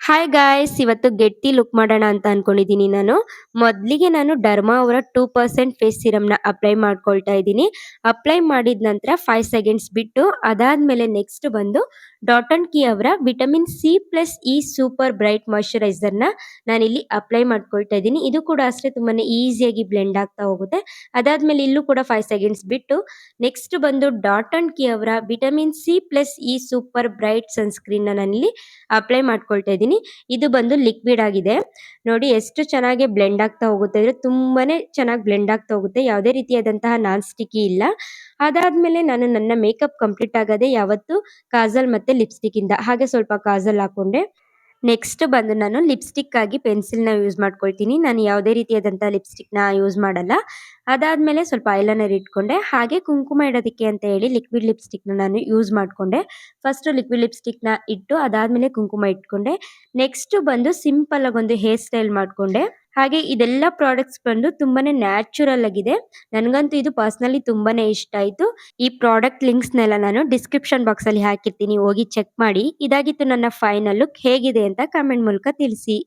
Hi guys ಇವತ್ತು ಗೆಟ್ಟಿ look ಮಾಡೋಣ ಅಂತ ಅನ್ಕೊಂಡಿದ್ದೀನಿ ನಾನು. ಮೊದಲಿಗೆ ನಾನು ಡರ್ಮಾ ಅವರ 2% ಫೇಸ್ ಸಿರಮ್‌ನ ಅಪ್ಲೈ ಮಾಡ್ಕೊಳ್ತಾ ಇದ್ದೀನಿ. ಅಪ್ಲೈ ಮಾಡಿದ ನಂತರ 5 ಸೆಕೆಂಡ್ಸ್ ಬಿಟ್ಟು ಅದಾದ್ಮೇಲೆ ನೆಕ್ಸ್ಟ್ ಬಂದು ಡಾಟ್ ಅಂಡ್ ಕೀ ಅವರ vitamin C plus E super bright ಮಾಯಿಶ್ಚರೈಸರ್‌ನ ನಾನಿಲ್ಲಿ ಅಪ್ಲೈ ಮಾಡ್ಕೊಳ್ತಾ ಇದ್ದೀನಿ. ಇದು ಕೂಡ ಅಷ್ಟೇ ತುಂಬಾನೇ ಈಸಿಯಾಗಿ ಬ್ಲೆಂಡ್ ಆಗ್ತಾ ಹೋಗುತ್ತೆ. ಅದಾದ್ಮೇಲೆ ಇಲ್ಲೂ ಕೂಡ 5 ಸೆಕೆಂಡ್ಸ್ ಬಿಟ್ಟು ನೆಕ್ಸ್ಟ್ ಬಂದು ಡಾಟ್ ಅಂಡ್ ಕೀ ಅವರ vitamin C plus E super bright ಸನ್‌ಸ್ಕ್ರೀನ್‌ನ ನಾನಿಲ್ಲಿ ಅಪ್ಲೈ ಮಾಡ್ಕೊಳ್ತಾ ಇದ್ದೀನಿ. ಇದು ಬಂದು ಲಿಕ್ವಿಡ್ ಆಗಿದೆ. ನೋಡಿ ಎಷ್ಟು ಚೆನ್ನಾಗಿ ಬ್ಲೆಂಡ್ ಆಗ್ತಾ ಹೋಗುತ್ತೆ ಅಂದ್ರೆ ತುಂಬಾನೇ ಚೆನ್ನಾಗಿ ಬ್ಲೆಂಡ್ ಆಗ್ತಾ ಹೋಗುತ್ತೆ. ಯಾವುದೇ ರೀತಿಯಾದಂತಹ ನಾನ್ ಸ್ಟಿಕ್ಕಿ ಇಲ್ಲ. ಅದಾದ್ಮೇಲೆ ನಾನು ನನ್ನ ಮೇಕಪ್ ಕಂಪ್ಲೀಟ್ ಆಗದೆ ಯಾವತ್ತು ಕಾಜಲ್ ಮತ್ತೆ ಲಿಪ್‌ಸ್ಟಿಕ್ ಇಂದ. ಹಾಗೆ ಸ್ವಲ್ಪ ಕಾಜಲ್ ಹಾಕೊಂಡೆ. ನೆಕ್ಸ್ಟ್ ಬಂದು ನಾನು ಲಿಪ್‌ಸ್ಟಿಕ್ ಆಗಿ ಪೆನ್ಸಿಲ್‌ನ ಯೂಸ್ ಮಾಡ್ಕೊಳ್ತೀನಿ. ನಾನು ಯಾವುದೇ ರೀತಿಯಾದಂತಹ ಲಿಪ್‌ಸ್ಟಿಕ್‌ನ ಯೂಸ್ ಮಾಡಲ್ಲ. ಅದಾದ್ಮೇಲೆ ಸ್ವಲ್ಪ ಐಲೈನರ್ ಇಟ್ಕೊಂಡೆ. ಹಾಗೆ ಕುಂಕುಮ ಇಡೋದಕ್ಕೆ ಅಂತ ಹೇಳಿ ಲಿಕ್ವಿಡ್ ಲಿಪ್‌ಸ್ಟಿಕ್‌ನ ನಾನು ಯೂಸ್ ಮಾಡ್ಕೊಂಡೆ. ಫಸ್ಟ್ ಲಿಕ್ವಿಡ್ ಲಿಪ್‌ಸ್ಟಿಕ್‌ನ ಇಟ್ಟು ಅದಾದ್ಮೇಲೆ ಕುಂಕುಮ ಇಟ್ಕೊಂಡೆ. ನೆಕ್ಸ್ಟ್ ಬಂದು ಸಿಂಪಲ್ ಆಗಿ ಒಂದು ಹೇರ್ ಸ್ಟೈಲ್ ಮಾಡ್ಕೊಂಡೆ. ಹಾಗೆ ಇದೆಲ್ಲ ಪ್ರಾಡಕ್ಟ್ಸ್ ಬಂದು ತುಂಬಾನೇ ನ್ಯಾಚುರಲ್ ಆಗಿದೆ. ನನಗಂತೂ ಇದು ಪರ್ಸನಲಿ ತುಂಬಾನೇ ಇಷ್ಟ ಆಯ್ತು. ಈ ಪ್ರಾಡಕ್ಟ್ ಲಿಂಕ್ಸ್‌ನೆಲ್ಲ ನಾನು ಡಿಸ್ಕ್ರಿಪ್ಷನ್ ಬಾಕ್ಸ್ ಅಲ್ಲಿ ಹಾಕಿರ್ತೀನಿ. ಹೋಗಿ ಚೆಕ್ ಮಾಡಿ. ಇದಾಗಿತ್ತು ನನ್ನ ಫೈನಲ್ ಲುಕ್. ಹೇಗಿದೆ ಅಂತ ಕಮೆಂಟ್ ಮೂಲಕ ತಿಳಿಸಿ.